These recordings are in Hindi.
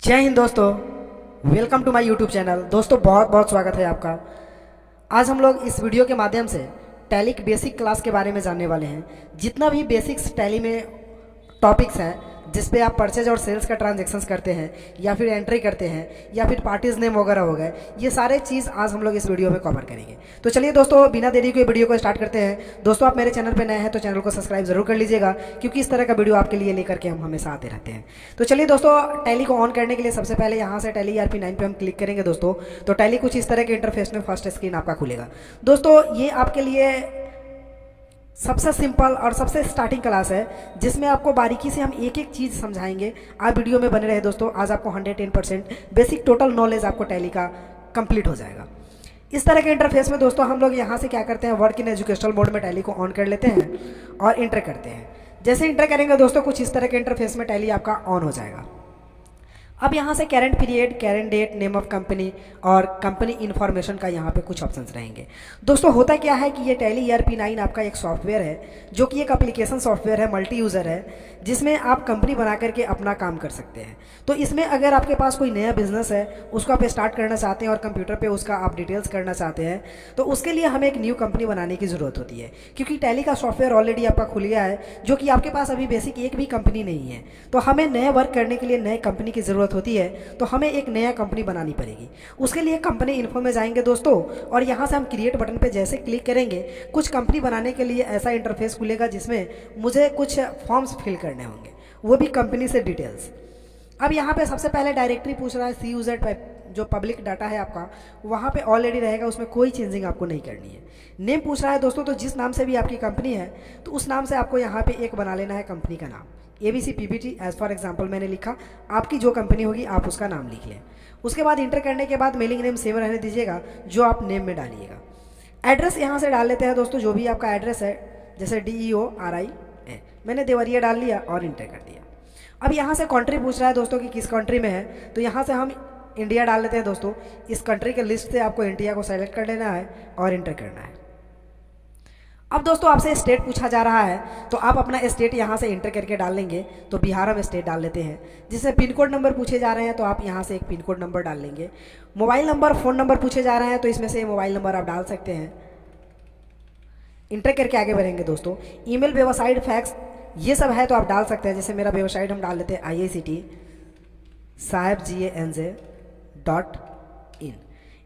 जय हिंद दोस्तों। Welcome to my YouTube channel. दोस्तों बहुत बहुत स्वागत है आपका। आज हम लोग इस वीडियो के माध्यम से टैली की बेसिक क्लास के बारे में जानने वाले हैं। जितना भी बेसिक्स टैली में टॉपिक्स हैं जिस पे आप परचेज और सेल्स का ट्रांजेक्शन्स करते हैं या फिर एंट्री करते हैं या फिर पार्टीज नेम वगैरह हो गए, ये सारे चीज़ आज हम लोग इस वीडियो में कवर करेंगे। तो चलिए दोस्तों, बिना देरी के वीडियो को स्टार्ट करते हैं। दोस्तों, आप मेरे चैनल पर नए हैं तो चैनल को सब्सक्राइब जरूर कर लीजिएगा, क्योंकि इस तरह का वीडियो आपके लिए लेकर के हम हमेशा आते रहते हैं। तो चलिए दोस्तों, टैली को ऑन करने के लिए सबसे पहले यहाँ से टैली ERP 9 पे हम क्लिक करेंगे दोस्तों। तो टैली कुछ इस तरह के इंटरफेस में फर्स्ट स्क्रीन आपका खुलेगा। दोस्तों, ये आपके लिए सबसे सिंपल और सबसे स्टार्टिंग क्लास है, जिसमें आपको बारीकी से हम एक एक चीज़ समझाएंगे। आप वीडियो में बने रहे दोस्तों। आज आपको 110% बेसिक टोटल नॉलेज आपको टैली का कंप्लीट हो जाएगा। इस तरह के इंटरफेस में दोस्तों हम लोग यहाँ से क्या करते हैं, वर्क इन एजुकेशनल मोड में टैली को ऑन कर लेते हैं और इंटर करते हैं। जैसे इंटर करेंगे दोस्तों, कुछ इस तरह के इंटरफेस में टैली आपका ऑन हो जाएगा। अब यहाँ से current period, current date, name of company और कंपनी इन्फॉर्मेशन का यहाँ पे कुछ ऑप्शंस रहेंगे। दोस्तों, होता क्या है कि ये टैली ERP 9 आपका एक सॉफ्टवेयर है, जो कि एक एप्लीकेशन सॉफ्टवेयर है, मल्टी यूज़र है, जिसमें आप कंपनी बना करके अपना काम कर सकते हैं। तो इसमें अगर आपके पास कोई नया बिजनेस है, उसको आप स्टार्ट करना चाहते हैं और कंप्यूटर पर उसका आप डिटेल्स करना चाहते हैं, तो उसके लिए हमें एक न्यू कंपनी बनाने की ज़रूरत होती है, क्योंकि टैली का सॉफ्टवेयर ऑलरेडी आपका खुल गया है, जो कि आपके पास अभी बेसिक एक भी कंपनी नहीं है। तो हमें नए वर्क करने के लिए नए कंपनी की ज़रूरत होती है, तो हमें एक नया कंपनी बनानी पड़ेगी। उसके लिए कंपनी इन्फो में जाएंगे दोस्तों, और यहाँ से हम क्रिएट बटन पे जैसे क्लिक करेंगे, कुछ कंपनी बनाने के लिए ऐसा इंटरफेस खुलेगा जिसमें मुझे कुछ फॉर्म्स फिल करने होंगे, वो भी कंपनी से डिटेल्स। अब यहाँ पे सबसे पहले डायरेक्टरी पूछ रहा है, CUZ टाइप जो पब्लिक डाटा है आपका वहाँ पे ऑलरेडी रहेगा, उसमें कोई चेंजिंग आपको नहीं करनी है। नेम पूछ रहा है दोस्तों, तो जिस नाम से भी आपकी कंपनी है तो उस नाम से आपको यहाँ पे एक बना लेना है कंपनी का नाम। ABC PPT as for example मैंने लिखा, आपकी जो कंपनी होगी आप उसका नाम लिख लें। उसके बाद इंटर करने के बाद मेलिंग नेम सेम रहने दीजिएगा, जो आप नेम में डालिएगा। एड्रेस यहाँ से डाल लेते हैं दोस्तों, जो भी आपका एड्रेस है, जैसे DEORI है, मैंने देवरिया डाल लिया और इंटर कर दिया। अब यहाँ से कंट्री पूछ रहा है दोस्तों कि किस कंट्री में है, तो यहाँ से हम इंडिया डाल लेते हैं दोस्तों। इस कंट्री के लिस्ट से आपको इंडिया को सेलेक्ट कर लेना है और इंटर करना है। अब दोस्तों आपसे स्टेट पूछा जा रहा है, तो आप अपना स्टेट यहाँ से इंटर करके डाल लेंगे। तो बिहार हम स्टेट डाल लेते हैं। जिसमें पिन कोड नंबर पूछे जा रहे हैं, तो आप यहाँ से एक पिन कोड नंबर डाल लेंगे। मोबाइल नंबर, फ़ोन नंबर पूछे जा रहे हैं, तो इसमें से मोबाइल नंबर आप डाल सकते हैं। इंटर करके आगे बढ़ेंगे दोस्तों। ईमेल, वेबसाइट, फैक्स, ये सब है तो आप डाल सकते हैं। जैसे मेरा वेबसाइट हम डाल देते हैं IICT-GANJ.in।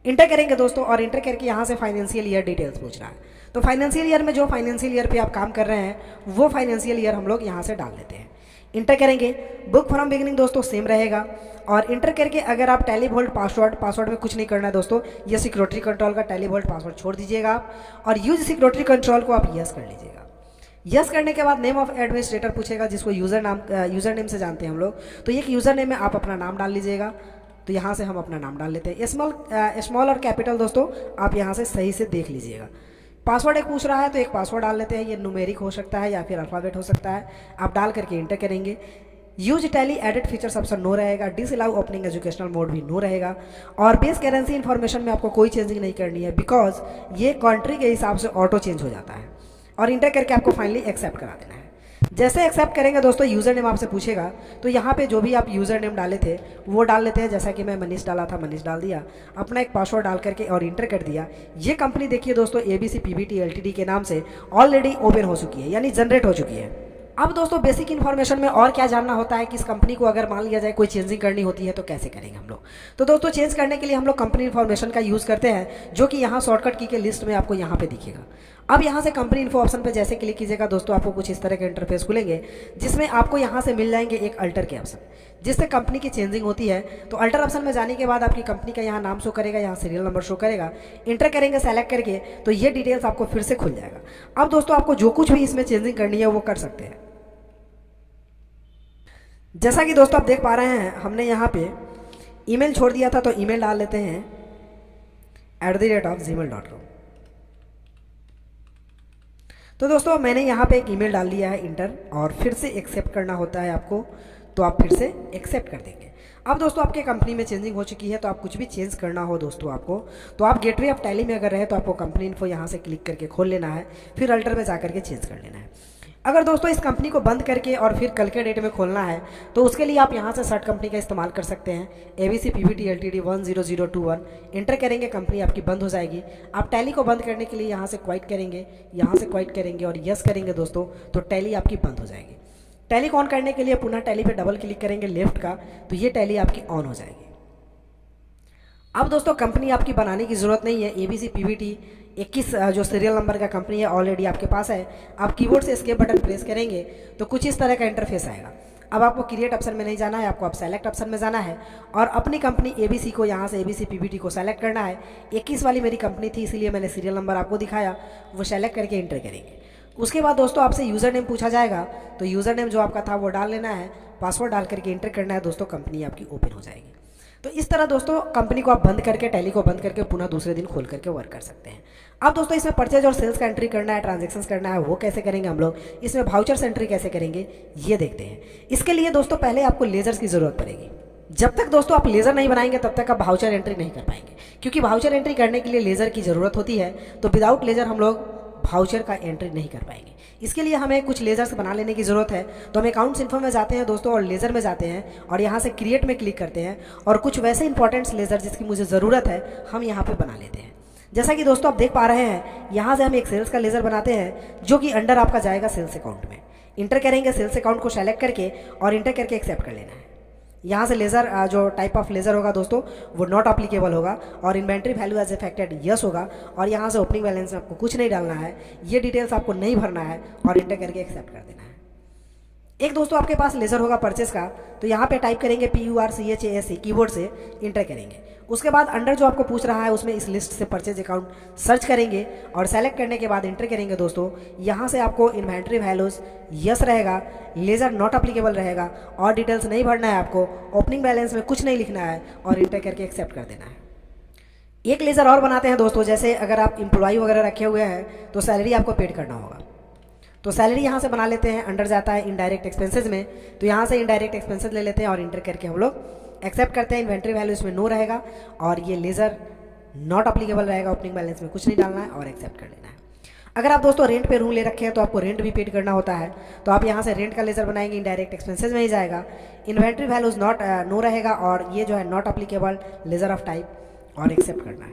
इंटर करेंगे दोस्तों, और इंटर करके यहाँ से फाइनेंशियल ईयर डिटेल्स पूछ रहा है। तो फाइनेंशियल ईयर में जो फाइनेंशियल ईयर पे आप काम कर रहे हैं, वो फाइनेंशियल ईयर हम लोग यहाँ से डाल देते हैं। इंटर करेंगे। बुक फ्रॉम बिगिनिंग दोस्तों सेम रहेगा। और इंटर करके अगर आप टैली वोल्ट पासवर्ड में कुछ नहीं करना है दोस्तों, ये सिक्योरिटी कंट्रोल का टैली वोल्ट पासवर्ड छोड़ दीजिएगा आप, और यूज सिक्योरिटी कंट्रोल को आप यस कर लीजिएगा। यस करने के बाद नेम ऑफ एडमिनिस्ट्रेटर पूछेगा, जिसको यूज़र नेम से जानते हैं हम लोग। तो एक यूज़र नेम में आप अपना नाम डाल लीजिएगा। तो यहाँ से हम अपना नाम डाल लेते हैं। स्मॉल और कैपिटल दोस्तों आप यहाँ से सही से देख लीजिएगा। पासवर्ड एक पूछ रहा है, तो एक पासवर्ड डाल लेते हैं। ये न्यूमेरिक हो सकता है या फिर अल्फ़ाबेट हो सकता है। आप डाल करके इंटर करेंगे। Use Tally edit features option no रहेगा। डिसअलाउ ओपनिंग एजुकेशनल मोड भी नो रहेगा। और बेस करेंसी इन्फॉर्मेशन में आपको कोई चेंजिंग नहीं करनी है, बिकॉज ये कंट्री के हिसाब से ऑटो चेंज हो जाता है। और इंटर करके आपको फाइनली एक्सेप्ट करा देना है। जैसे एक्सेप्ट करेंगे दोस्तों, यूज़र नेम आपसे पूछेगा, तो यहाँ पे जो भी आप यूज़र नेम डाले थे वो डाल लेते हैं। जैसा कि मैं मनीष डाला था, मनीष डाल दिया। अपना एक पासवर्ड डाल करके और इंटर कर दिया। ये कंपनी देखिए दोस्तों, ABC PPT LTD के नाम से ऑलरेडी ओपन हो चुकी है, यानी जनरेट हो चुकी है। अब दोस्तों बेसिक इन्फॉर्मेशन में और क्या जानना होता है कि इस कंपनी को अगर मान लिया जाए कोई चेंजिंग करनी होती है तो कैसे करेंगे हम लोग। तो दोस्तों चेंज करने के लिए हम लोग कंपनी इन्फॉर्मेशन का यूज़ करते हैं, जो कि यहाँ शॉर्टकट की के लिस्ट में आपको यहाँ पे दिखेगा। अब यहाँ से कंपनी इन्फो ऑप्शन पे जैसे क्लिक कीजिएगा दोस्तों, आपको कुछ इस तरह के इंटरफेस खुलेंगे, जिसमें आपको यहाँ से मिल जाएंगे एक अल्टर के ऑप्शन, जिससे कंपनी की चेंजिंग होती है। तो अल्टर ऑप्शन में जाने के बाद आपकी कंपनी का यहाँ नाम शो करेगा, यहाँ सीरियल नंबर शो करेगा। इंटर करेंगे सेलेक्ट करके, तो ये डिटेल्स आपको फिर से खुल जाएगा। अब दोस्तों आपको जो कुछ भी इसमें चेंजिंग करनी है वो कर सकते हैं। जैसा कि दोस्तों आप देख पा रहे हैं, हमने यहाँ पे ईमेल छोड़ दिया था, तो ईमेल डाल लेते हैं @gmail.com। तो दोस्तों मैंने यहाँ पे एक ईमेल डाल दिया है इंटर, और फिर से एक्सेप्ट करना होता है आपको, तो आप फिर से एक्सेप्ट कर देंगे। अब दोस्तों आपके कंपनी में चेंजिंग हो चुकी है, तो आप कुछ भी चेंज करना हो दोस्तों आपको, तो आप गेटवे ऑफ टैली में अगर रहे तो आपको कंपनी इन्फो यहाँ से क्लिक करके खोल लेना है, फिर अल्टर में जा करके चेंज कर लेना है। अगर दोस्तों इस कंपनी को बंद करके और फिर कल के डेट में खोलना है तो उसके लिए आप यहाँ से सर्ट कंपनी का इस्तेमाल कर सकते हैं। ABC PVT LTD 10021 इंटर करेंगे, कंपनी आपकी बंद हो जाएगी। आप टैली को बंद करने के लिए यहाँ से क्वाइट करेंगे, यहाँ से क्वाइट करेंगे और यस करेंगे दोस्तों, तो टैली आपकी बंद हो जाएगी। टैली को ऑन करने के लिए पुनः टैली पे डबल क्लिक करेंगे लेफ्ट का, तो ये टैली आपकी ऑन हो जाएगी। अब दोस्तों कंपनी आपकी बनाने की ज़रूरत नहीं है। ABC PVT 21 जो सीरियल नंबर का कंपनी है ऑलरेडी आपके पास है। आप कीबोर्ड से एस्केप बटन प्रेस करेंगे तो कुछ इस तरह का इंटरफेस आएगा। अब आपको क्रिएट ऑप्शन में नहीं जाना है, आपको अब सेलेक्ट ऑप्शन में जाना है और अपनी कंपनी ABC को यहाँ से ABC PVT को सेलेक्ट करना है। 21 वाली मेरी कंपनी थी इसीलिए मैंने सीरियल नंबर आपको दिखाया, वो सेलेक्ट करके इंटर करेंगे। उसके बाद दोस्तों आपसे यूज़र नेम पूछा जाएगा, तो यूज़र नेम जो आपका था वो डाल लेना है, पासवर्ड डाल करके इंटर करना है दोस्तों, कंपनी आपकी ओपन हो जाएगी। तो इस तरह दोस्तों कंपनी को आप बंद करके, टैली को बंद करके पुनः दूसरे दिन खोल करके वर्क कर सकते हैं। अब दोस्तों इसमें परचेज और सेल्स का एंट्री करना है, ट्रांजैक्शंस करना है, वो कैसे करेंगे हम लोग, इसमें वाउचर्स एंट्री कैसे करेंगे ये देखते हैं। इसके लिए दोस्तों पहले आपको लेजर्स की ज़रूरत पड़ेगी। जब तक दोस्तों आप लेज़र नहीं बनाएंगे तब तक आप वाउचर एंट्री नहीं कर पाएंगे, क्योंकि वाउचर एंट्री करने के लिए लेज़र की ज़रूरत होती है। तो विदाउट लेज़र हम लोग वाउचर का एंट्री नहीं कर पाएंगे। इसके लिए हमें कुछ लेजर्स बना लेने की ज़रूरत है। तो हम अकाउंट्स इन्फो में जाते हैं दोस्तों और लेज़र में जाते हैं और यहाँ से क्रिएट में क्लिक करते हैं और कुछ वैसे इंपॉर्टेंट्स लेज़र जिसकी मुझे ज़रूरत है हम यहाँ पे बना लेते हैं। जैसा कि दोस्तों आप देख पा रहे हैं, यहाँ से हम एक सेल्स का लेज़र बनाते हैं जो कि अंडर आपका जाएगा सेल्स अकाउंट में। इंटर करेंगे, सेल्स अकाउंट को सेलेक्ट करके और इंटर करके एक्सेप्ट कर लेना है। यहाँ से लेज़र जो टाइप ऑफ लेज़र होगा दोस्तों वो नॉट अप्लीकेबल होगा और inventory value as affected yes होगा और यहाँ से ओपनिंग बैलेंस में आपको कुछ नहीं डालना है, ये डिटेल्स आपको नहीं भरना है और इंटर करके एक्सेप्ट कर देना है। एक दोस्तों आपके पास लेज़र होगा परचेस का, तो यहाँ पे टाइप करेंगे PURCHASE कीबोर्ड से इंटर करेंगे। उसके बाद अंडर जो आपको पूछ रहा है उसमें इस लिस्ट से परचेज अकाउंट सर्च करेंगे और सेलेक्ट करने के बाद इंटर करेंगे दोस्तों। यहाँ से आपको इन्वेंट्री वैल्यूज़ यस रहेगा, लेज़र नॉट अप्लीकेबल रहेगा और डिटेल्स नहीं भरना है आपको, ओपनिंग बैलेंस में कुछ नहीं लिखना है और इंटर करके एक्सेप्ट कर देना है। एक लेज़र और बनाते हैं दोस्तों, जैसे अगर आप एम्प्लॉई वगैरह रखे हुए हैं तो सैलरी आपको पेड करना होगा, तो सैलरी यहाँ से बना लेते हैं। अंडर जाता है इनडायरेक्ट एक्सपेंसेस में, तो यहाँ से इनडायरेक्ट एक्सपेंसेस ले लेते हैं और इंटर करके हम लोग एक्सेप्ट करते हैं। इन्वेंट्री वैल्यू इसमें नो रहेगा और ये लेज़र नॉट अप्लीकेबल रहेगा, ओपनिंग बैलेंस में कुछ नहीं डालना है और एक्सेप्ट कर लेना है। अगर आप दोस्तों रेंट पे रूम ले रखे हैं तो आपको रेंट भी पेड करना होता है, तो आप यहाँ से रेंट का लेज़र बनाएंगे, इनडायरेक्ट एक्सपेंसेस में ही जाएगा, इन्वेंट्री वैल्यूज नॉट नो रहेगा और ये जो है not applicable laser of type और एक्सेप्ट करना है।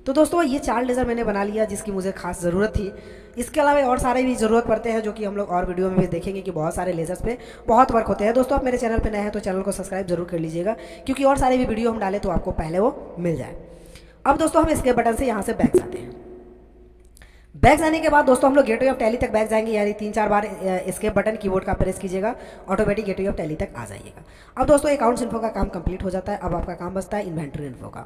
तो दोस्तों ये 4 लेज़र मैंने बना लिया जिसकी मुझे खास ज़रूरत थी। इसके अलावा और सारे भी ज़रूरत पड़ते हैं जो कि हम लोग और वीडियो में भी देखेंगे कि बहुत सारे लेज़र्स पे बहुत वर्क होते हैं। दोस्तों आप मेरे चैनल पे नए हैं तो चैनल को सब्सक्राइब जरूर कर लीजिएगा, क्योंकि और सारे भी वीडियो हम डालें तो आपको पहले वो मिल जाए। अब दोस्तों हम इसके बटन से यहाँ से बैक जाते हैं। बैक जाने के बाद दोस्तों हम लोग गेटवे ऑफ टैली तक बैक जाएंगे, यानी 3-4 बार इसके बटन कीबोर्ड का प्रेस कीजिएगा, ऑटोमेटिक गेटवे ऑफ टैली तक आ जाइएगा। अब दोस्तों अकाउंट्स इन्फो का काम कंप्लीट हो जाता है। अब आपका काम बचता है इन्वेंट्री इन्फो का।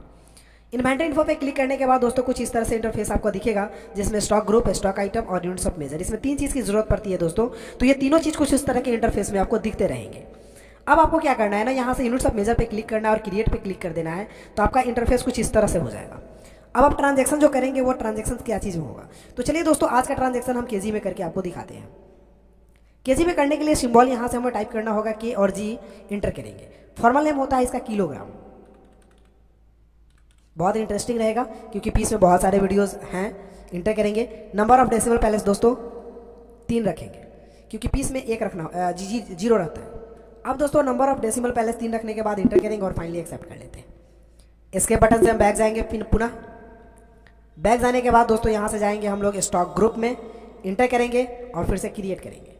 इन्वेंट्री इन्फो पे क्लिक करने के बाद दोस्तों कुछ इस तरह से इंटरफेस आपको दिखेगा, जिसमें स्टॉक ग्रुप, स्टॉक आइटम और यूनिट्स ऑफ मेजर, इसमें 3 चीज़ की जरूरत पड़ती है दोस्तों। तो ये तीनों चीज़ कुछ इस तरह के इंटरफेस में आपको दिखते रहेंगे। अब आपको क्या करना है ना, यहाँ से यूनिट्स ऑफ मेजर पे क्लिक करना है और क्रिएट पे क्लिक कर देना है, तो आपका इंटरफेस कुछ इस तरह से हो जाएगा। अब आप ट्रांजेक्शन जो करेंगे वो ट्रांजेक्शन क्या चीज़ में होगा, तो चलिए दोस्तों आज का ट्रांजेक्शन हम केजी में करके आपको दिखाते हैं। केजी में करने के लिए सिंबल यहाँ से हमें टाइप करना होगा के और जी, इंटर करेंगे। फॉर्मल नेम होता है इसका किलोग्राम। बहुत इंटरेस्टिंग रहेगा क्योंकि पीस में बहुत सारे वीडियोस हैं। इंटर करेंगे। नंबर ऑफ डेसिमल पैलेस दोस्तों 3 रखेंगे क्योंकि पीस में 1 रखना जीरो रहता है। अब दोस्तों नंबर ऑफ डेसिमल पैलेस 3 रखने के बाद इंटर करेंगे और फाइनली एक्सेप्ट कर लेते हैं। इसके बटन से हम बैक जाएंगे, फिर पुनः बैक जाने के बाद दोस्तों यहाँ से जाएंगे हम लोग स्टॉक ग्रुप में, इंटर करेंगे और फिर से क्रिएट करेंगे।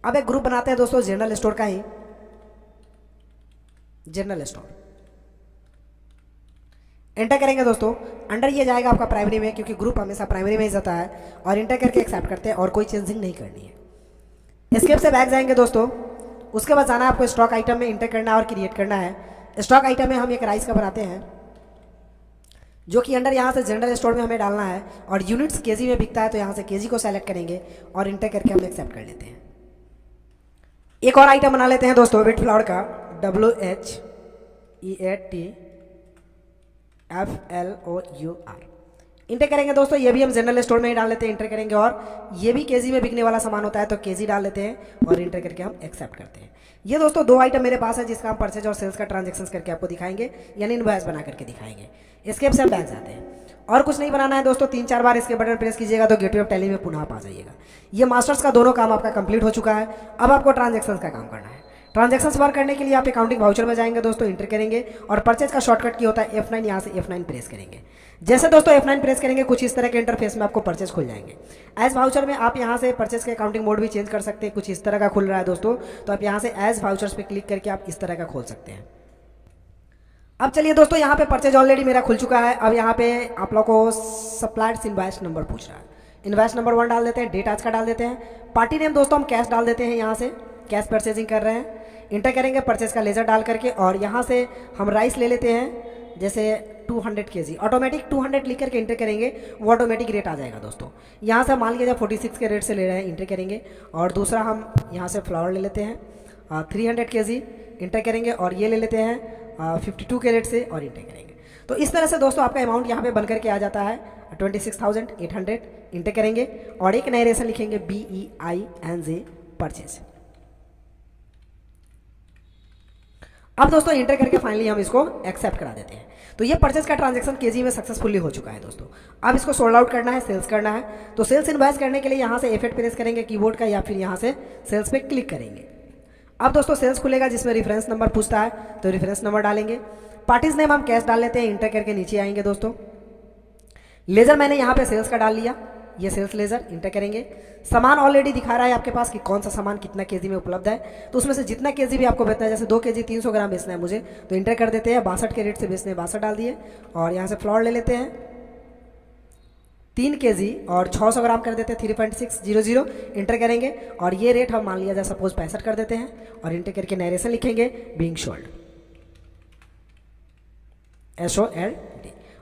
अब एक ग्रुप बनाते हैं दोस्तों जनरल स्टोर का ही, जनरल स्टोर। इंटर करेंगे दोस्तों, अंडर ये जाएगा आपका प्राइमरी में, क्योंकि ग्रुप हमेशा प्राइमरी में ही जाता है, और इंटर करके एक्सेप्ट करते हैं और कोई चेंजिंग नहीं करनी है। एस्केप से बैक जाएंगे दोस्तों। उसके बाद जाना है आपको स्टॉक आइटम में, इंटर करना है और क्रिएट करना है। स्टॉक आइटम में हम एक राइस का बनाते हैं जो कि अंडर यहाँ से जनरल स्टोर में हमें डालना है, और यूनिट्स केजी में बिकता है तो यहाँ से केजी को सेलेक्ट करेंगे और इंटर करके हम एक्सेप्ट कर लेते हैं। एक और आइटम बना लेते हैं दोस्तों व्हीट फ्लावर का, WHEATFLOUR। इंटर करेंगे दोस्तों, ये भी हम जनरल स्टोर में ही डाल लेते हैं, इंटर करेंगे, और ये भी केजी में बिकने वाला सामान होता है तो केजी डाल लेते हैं और इंटर करके हम एक्सेप्ट करते हैं। ये दोस्तों 2 आइटम मेरे पास है जिसका हम परचेज और सेल्स का ट्रांजेक्शन करके आपको दिखाएंगे, यानी इनवॉइस बना करके दिखाएंगे। एस्केप से हम बैक जाते हैं। और कुछ नहीं बनाना है दोस्तों, 3-4 बार इसके बटन प्रेस कीजिएगा तो गेटवे ऑफ टैली में पुनः आप आ जाइएगा। ये मास्टर्स का दोनों काम आपका कंप्लीट हो चुका है। अब आपको ट्रांजेक्शन का काम करना है। ट्रांजेक्शन्स वर्क करने के लिए आप अकाउंटिंग वाउचर में जाएंगे दोस्तों, इंटर करेंगे और परचेज का शॉर्टकट की होता है F9, यहाँ से F9 प्रेस करेंगे। जैसे दोस्तों F9 प्रेस करेंगे कुछ इस तरह के इंटरफेस में आपको परचेज खुल जाएंगे। एज वाउचर में आप यहाँ से परचेज के अकाउंटिंग मोड भी चेंज कर सकते हैं, कुछ इस तरह का खुल रहा है दोस्तों, तो आप यहाँ से एज वाउचर्स पे क्लिक करके आप इस तरह का खोल सकते हैं। अब चलिए दोस्तों, यहाँ पे परचेज ऑलरेडी मेरा खुल चुका है। अब यहाँ पे आप लोग को सप्लायर्स इनवॉइस नंबर पूछ रहा है, इनवॉइस नंबर 1 डाल देते हैं, डेट आज का डाल देते हैं, पार्टी नेम दोस्तों हम कैश डाल देते हैं, यहाँ से कैश परचेजिंग कर रहे हैं, इंटर करेंगे परचेज का लेजर डाल करके, और यहाँ से हम राइस ले लेते हैं जैसे 200 kg, ऑटोमेटिक 200 लिख करके इंटर करेंगे, वो ऑटोमेटिक रेट आ जाएगा दोस्तों। यहाँ से मान लीजिए 46 के रेट से ले रहे हैं, इंटर करेंगे, और दूसरा हम यहाँ से फ्लावर ले लेते हैं 300 kg, इंटर करेंगे, और ये ले लेते हैं 52 के रेट से और इंटर करेंगे। तो इस तरह से दोस्तों आपका अमाउंट यहाँ पे बन करके आ जाता है 26,800, इंटर करेंगे और एक नरेशन लिखेंगे BEING परचेज। अब दोस्तों इंटर करके फाइनली हम इसको एक्सेप्ट करा देते हैं। तो ये परचेज का ट्रांजैक्शन केजी में सक्सेसफुली हो चुका है दोस्तों। अब इसको सोल्ड आउट करना है, सेल्स करना है, तो सेल्स इनवॉइस करने के लिए यहाँ से F8 प्रेस करेंगे कीबोर्ड का, या फिर यहाँ से सेल्स पे क्लिक करेंगे। अब दोस्तों सेल्स खुलेगा जिसमें रेफरेंस नंबर पूछता है, तो रेफरेंस नंबर डालेंगे, पार्टीज नेम हम कैश डाल लेते हैं, इंटर करके नीचे आएंगे दोस्तों। लेजर मैंने यहाँ पे सेल्स का डाल लिया, ये सेल्स लेजर, इंटर करेंगे। सामान ऑलरेडी दिखा रहा है आपके पास कि कौन सा सामान कितना केजी में उपलब्ध है, तो उसमें से जितना केजी भी आपको बेचना है, जैसे 2 केजी 300 ग्राम बेचना है मुझे, तो इंटर कर देते हैं। 62 के रेट से बेचने 62 डाल दिए, और यहाँ से फ्लोर ले लेते हैं 3 केजी और 600 ग्राम कर देते हैं 3.600, इंटर करेंगे, और ये रेट हम मान लिया जाए सपोज 65 कर देते हैं, और इंटर करके नरेशन लिखेंगे बीइंग सोल्ड SOLD,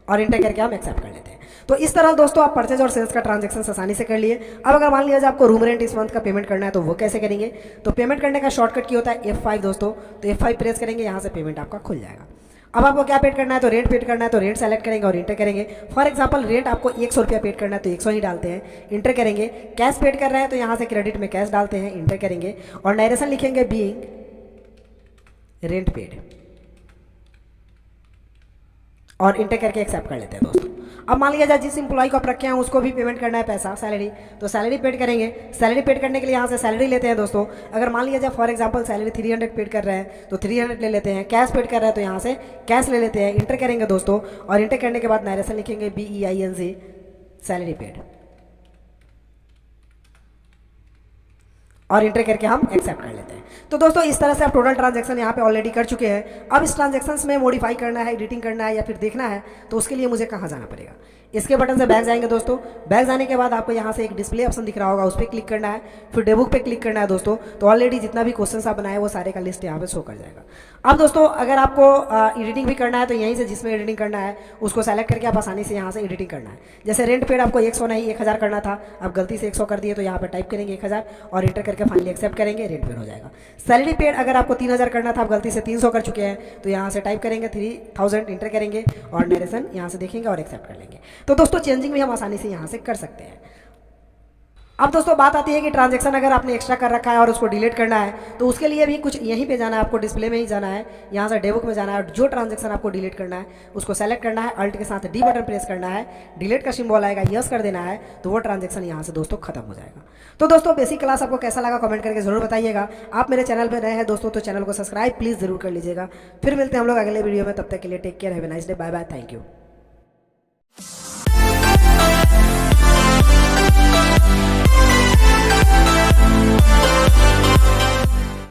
और इंटर करके हम एक्सेप्ट कर लेते हैं। तो इस तरह दोस्तों आप परचेज और सेल्स का ट्रांजैक्शन आसानी से कर लिए। अब अगर मान लिया जाए आपको रूम रेंट इस मंथ का पेमेंट करना है, तो वो कैसे करेंगे, तो पेमेंट करने का शॉर्टकट की होता है F5 दोस्तों, तो F5 प्रेस करेंगे, यहाँ से पेमेंट आपका खुल जाएगा। अब आपको क्या पेड करना है, तो रेंट पेड करना है, तो रेंट सेलेक्ट करेंगे और इंटर करेंगे। फॉर एग्जांपल रेंट आपको 100 रुपया पेड करना है, तो 100 ही डालते हैं, इंटर करेंगे। कैश पेड कर रहे हैं तो यहाँ से क्रेडिट में कैश डालते हैं, इंटर करेंगे, और नरेशन लिखेंगे बीइंग रेंट पेड, और इंटर करके एक्सेप्ट कर लेते हैं दोस्तों। अब मान लिया जाए जिस इंप्लॉय को आप रखे हैं उसको भी पेमेंट करना है पैसा, सैलरी, तो सैलरी पेड करेंगे। सैलरी पेड करने के लिए यहाँ से सैलरी लेते हैं दोस्तों। अगर मान लिया जाए फॉर एग्जांपल सैलरी 300 पेड कर रहे हैं, तो 300 ले लेते हैं। कैश पेड कर रहे हैं तो यहाँ से कैश ले लेते हैं, इंटर करेंगे दोस्तों, और इंटर करने के बाद नरेशन लिखेंगे BEING सैलरी पेड, और इंटर करके हम एक्सेप्ट कर लेते हैं। तो दोस्तों इस तरह से आप टोटल ट्रांजैक्शन यहाँ पे ऑलरेडी कर चुके हैं। अब इस ट्रांजैक्शंस में मॉडिफाई करना है, एडिटिंग करना है, या फिर देखना है, तो उसके लिए मुझे कहाँ जाना पड़ेगा, इसके बटन से बैक जाएंगे दोस्तों। बैक जाने के बाद आपको यहाँ से एक डिस्प्ले ऑप्शन दिख रहा होगा, उस पर क्लिक करना है, फिर डेबुक पे क्लिक करना है दोस्तों। तो ऑलरेडी जितना भी क्वेश्चन आप बनाए वो सारे का लिस्ट यहाँ पे शो कर जाएगा। अब दोस्तों अगर आपको एडिटिंग भी करना है, तो यहीं से जिसमें एडिटिंग करना है उसको सेलेक्ट करके आप आसानी से यहाँ से एडिटिंग करना है। जैसे रेंट पेड आपको 100 नहीं 1000 करना था, अब गलती से 100 कर दिए, तो यहाँ पर टाइप करेंगे 1000 और इंटर करके फाइनली एक्सेप्ट करेंगे, रेंट पेड हो जाएगा। सैलरी पेड अगर आपको 3000 करना था, आप गलती से 300 कर चुके हैं, तो यहाँ से टाइप करेंगे 3000, इंटर करेंगे, और नरेशन यहाँ से देखेंगे और एक्सेप्ट कर लेंगे। तो दोस्तों चेंजिंग भी हम आसानी से यहाँ से कर सकते हैं। अब दोस्तों बात आती है कि ट्रांजैक्शन अगर आपने एक्स्ट्रा कर रखा है और उसको डिलीट करना है, तो उसके लिए भी कुछ यहीं पे जाना है, आपको डिस्प्ले में ही जाना है, यहाँ से डेबुक में जाना है, जो ट्रांजैक्शन आपको डिलीट करना है उसको सेलेक्ट करना है, अल्ट के साथ डी बटन प्रेस करना है, डिलीट का सिंबल आएगा, यस कर देना है, तो वो ट्रांजैक्शन यहाँ से दोस्तों खत्म हो जाएगा। तो दोस्तों बेसिक क्लास आपको कैसा लगा कमेंट करके जरूर बताइएगा। आप मेरे चैनल पर नए हैं दोस्तों तो चैनल को सब्सक्राइब प्लीज़ जरूर कर लीजिएगा। फिर मिलते हैं हम लोग अगले वीडियो में, तब तक के लिए take care, have a nice day, bye bye, thank you.